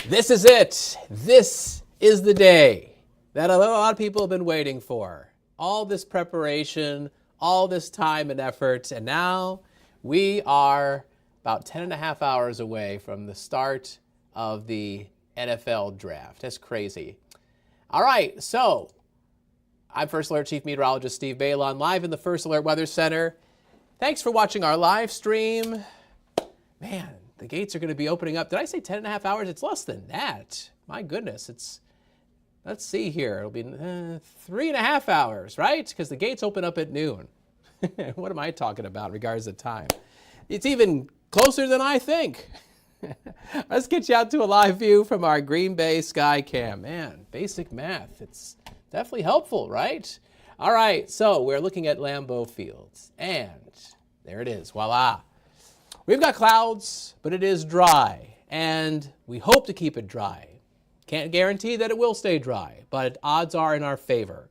This is it. This is the day that a lot of people have been waiting for. All this preparation, all this time and effort, and now we are about 10 and a half hours away from the start of the NFL draft. That's crazy. All right, so I'm First Alert Chief Meteorologist Steve Beylon, live in the First Alert Weather Center. Thanks for watching our live stream. Man, the gates are going to be opening up. Did I say 10 and a half hours? It's less than that. My goodness, let's see here. It'll be 3.5 hours, right? Because the gates open up at noon. What am I talking about in regards to time? It's even closer than I think. Let's get you out to a live view from our Green Bay sky cam. Man, basic math. It's definitely helpful, right? All right, so we're looking at Lambeau Fields, and there it is, voila. We've got clouds, but it is dry, and we hope to keep it dry. Can't guarantee that it will stay dry, but odds are in our favor.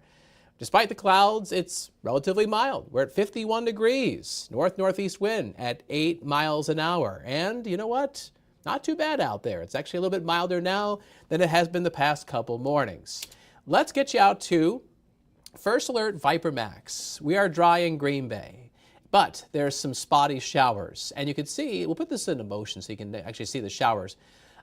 Despite the clouds, it's relatively mild. We're at 51 degrees, north-northeast wind at 8 miles an hour, and you know what? Not too bad out there. It's actually a little bit milder now than it has been the past couple mornings. Let's get you out to First Alert Viper Max. We are dry in Green Bay, but there's some spotty showers. And you can see, we'll put this into motion so you can actually see the showers.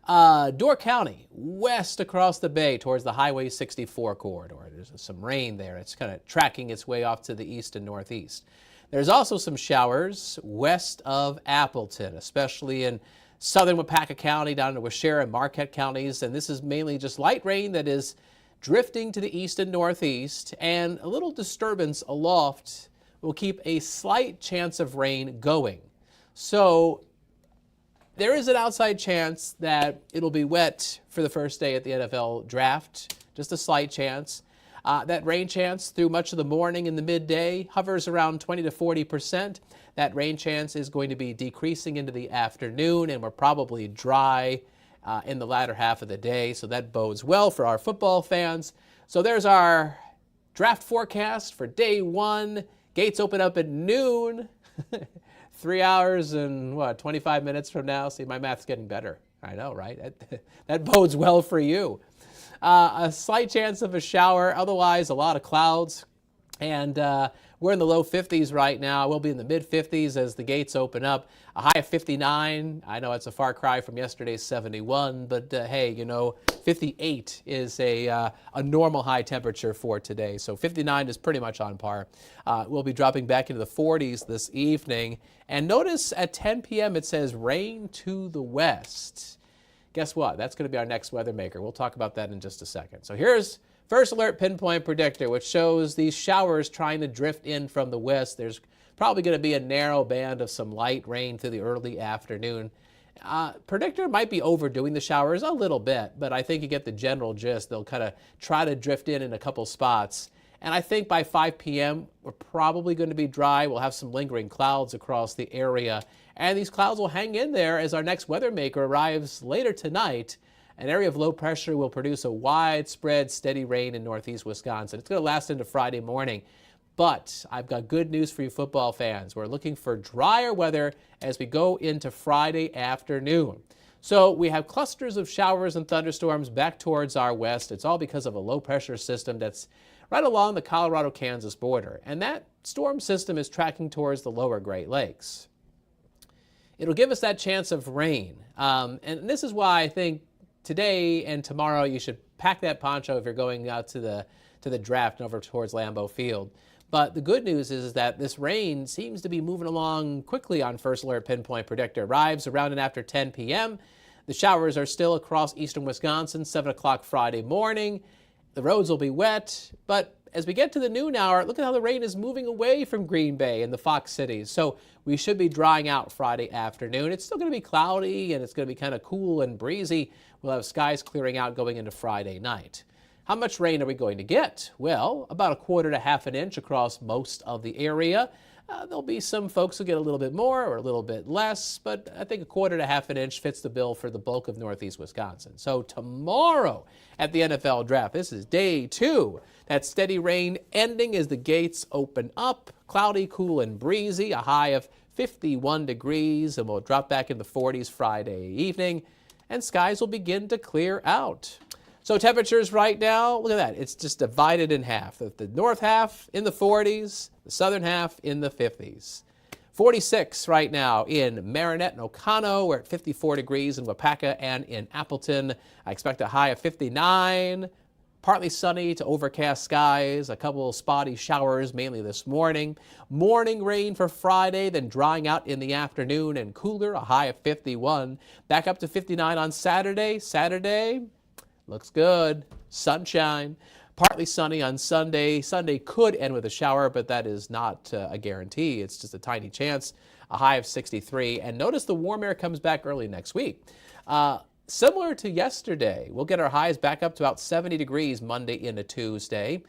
Door County, west across the bay towards the Highway 64 corridor. There's some rain there. It's kind of tracking its way off to the east and northeast. There's also some showers west of Appleton, especially in southern Wapaka County, down to Waushara and Marquette counties. And this is mainly just light rain that is drifting to the east and northeast, and a little disturbance aloft will keep a slight chance of rain going. So there is an outside chance that it'll be wet for the first day at the NFL draft, just a slight chance. That rain chance through much of the morning and the midday hovers around 20 to 40%. That rain chance is going to be decreasing into the afternoon, and we're probably dry in the latter half of the day, so that bodes well for our football fans. So there's our draft forecast for day one. Gates open up at noon, 3 hours and 25 minutes from now. See, my math's getting better. I know, right? That bodes well for you. A slight chance of a shower, otherwise a lot of clouds. And we're in the low 50s right now. We'll be in the mid 50s as the gates open up. A high of 59. I know it's a far cry from yesterday's 71, but hey, you know, 58 is a normal high temperature for today. So 59 is pretty much on par. We'll be dropping back into the 40s this evening. And notice at 10 p.m. it says rain to the west. Guess what? That's going to be our next weather maker. We'll talk about that in just a second. So here's First Alert Pinpoint Predictor, which shows these showers trying to drift in from the west. There's probably going to be a narrow band of some light rain through the early afternoon. Predictor might be overdoing the showers a little bit, but I think you get the general gist. They'll kind of try to drift in a couple spots. And I think by 5 p.m., we're probably going to be dry. We'll have some lingering clouds across the area. And these clouds will hang in there as our next weather maker arrives later tonight. An area of low pressure will produce a widespread steady rain in northeast Wisconsin. It's going to last into Friday morning. But I've got good news for you football fans. We're looking for drier weather as we go into Friday afternoon. So we have clusters of showers and thunderstorms back towards our west. It's all because of a low pressure system that's right along the Colorado-Kansas border. And that storm system is tracking towards the lower Great Lakes. It'll give us that chance of rain. And this is why I think today and tomorrow you should pack that poncho if you're going out to the draft and over towards Lambeau Field. But the good news is that this rain seems to be moving along quickly on First Alert Pinpoint Predictor. Arrives around and after 10 p.m. The showers are still across eastern Wisconsin, 7 o'clock Friday morning. The roads will be wet, but as we get to the noon hour, look at how the rain is moving away from Green Bay and the Fox cities. So we should be drying out Friday afternoon. It's still going to be cloudy and it's going to be kind of cool and breezy. We'll have skies clearing out going into Friday night. How much rain are we going to get? Well, about 1/4 to 1/2 inch across most of the area. There'll be some folks who get a little bit more or a little bit less, but I think 1/4 to 1/2 inch fits the bill for the bulk of northeast Wisconsin. So tomorrow at the NFL draft, this is day 2. That steady rain ending as the gates open up. Cloudy, cool, and breezy. A high of 51 degrees, and we'll drop back in the 40s Friday evening. and skies will begin to clear out. So temperatures right now, look at that. It's just divided in half. The north half in the 40s, the southern half in the 50s. 46 right now in Marinette and Oconto. We're at 54 degrees in Wapaka and in Appleton. I expect a high of 59. Partly sunny to overcast skies, a couple of spotty showers mainly this morning. Morning rain for Friday, then drying out in the afternoon and cooler, a high of 51. Back up to 59 on Saturday. Saturday looks good. Sunshine. Partly sunny on Sunday. Sunday could end with a shower, but that is not a guarantee. It's just a tiny chance. A high of 63. And notice the warm air comes back early next week. Similar to yesterday, we'll get our highs back up to about 70 degrees Monday into Tuesday.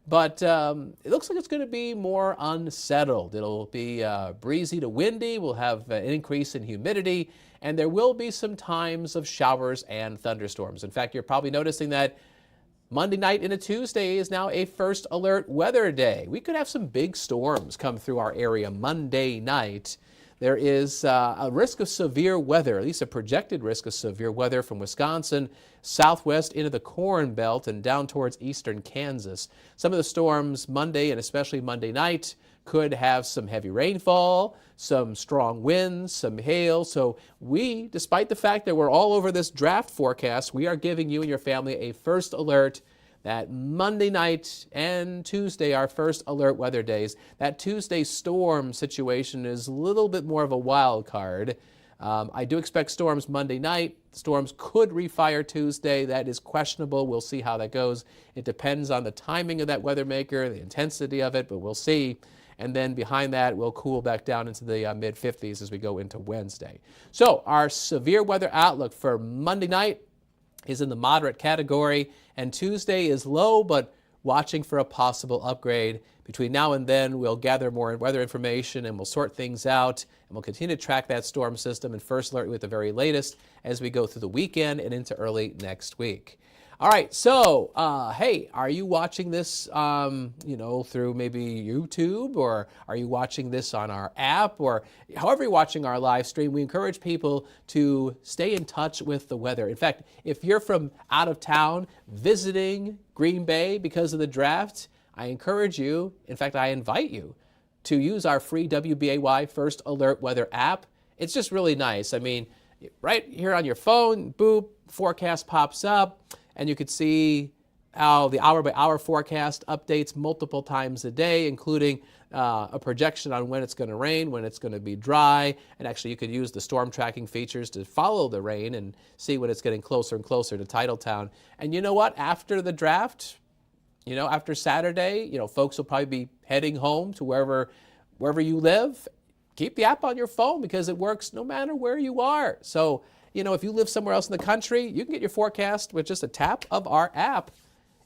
But it looks like it's going to be more unsettled. It'll be breezy to windy. We'll have an increase in humidity. And there will be some times of showers and thunderstorms. In fact, you're probably noticing that Monday night into Tuesday is now a first alert weather day. We could have some big storms come through our area Monday night. There is a risk of severe weather, at least a projected risk of severe weather from Wisconsin, southwest into the Corn Belt and down towards eastern Kansas. Some of the storms Monday and especially Monday night could have some heavy rainfall, some strong winds, some hail. So we, despite the fact that we're all over this draft forecast, we are giving you and your family a first alert that Monday night and Tuesday are first alert weather days. That Tuesday storm situation is a little bit more of a wild card. I do expect storms Monday night. Storms could refire Tuesday. That is questionable. We'll see how that goes. It depends on the timing of that weather maker, the intensity of it, but we'll see. And then behind that, we'll cool back down into the mid-50s as we go into Wednesday. So our severe weather outlook for Monday night is in the moderate category, and Tuesday is low, but watching for a possible upgrade. Between now and then, we'll gather more weather information and we'll sort things out, and we'll continue to track that storm system and first alert with the very latest as we go through the weekend and into early next week. All right, so, hey, are you watching this, through maybe YouTube, or are you watching this on our app, or however you're watching our live stream? We encourage people to stay in touch with the weather. In fact, if you're from out of town visiting Green Bay because of the draft, I encourage you, in fact, I invite you to use our free WBAY First Alert Weather app. It's just really nice. I mean, right here on your phone, boop, forecast pops up. And you could see how the hour-by-hour forecast updates multiple times a day, including a projection on when it's going to rain, when it's going to be dry. And actually, you could use the storm tracking features to follow the rain and see when it's getting closer and closer to Titletown. And you know what? After the draft, after Saturday, folks will probably be heading home to wherever you live. Keep the app on your phone because it works no matter where you are. So, if you live somewhere else in the country, you can get your forecast with just a tap of our app.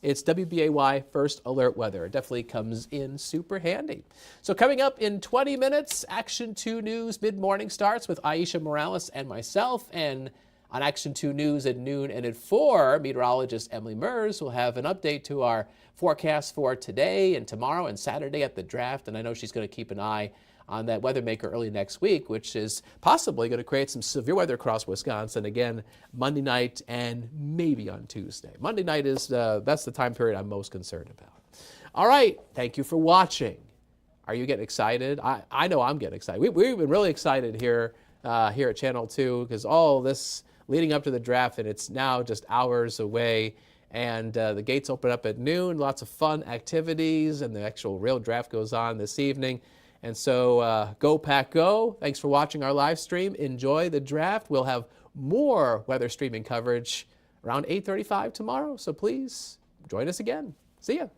It's WBAY First Alert Weather. It definitely comes in super handy. So coming up in 20 minutes, Action 2 News mid-morning starts with Aisha Morales and myself. And on Action 2 News at noon and at 4, meteorologist Emily Mers will have an update to our forecast for today and tomorrow and Saturday at the draft. And I know she's going to keep an eye on that weather maker early next week, which is possibly going to create some severe weather across Wisconsin again Monday night and maybe on Tuesday. Monday night is that's the time period I'm most concerned about. All right, thank you for watching. Are you getting excited? I know I'm getting excited. We've been really excited here at Channel 2 because all this leading up to the draft, and it's now just hours away. And the gates open up at noon, lots of fun activities, and the actual real draft goes on this evening. And so go Pack Go. Thanks for watching our live stream. Enjoy the draft. We'll have more weather streaming coverage around 8:35 tomorrow. So please join us again. See ya.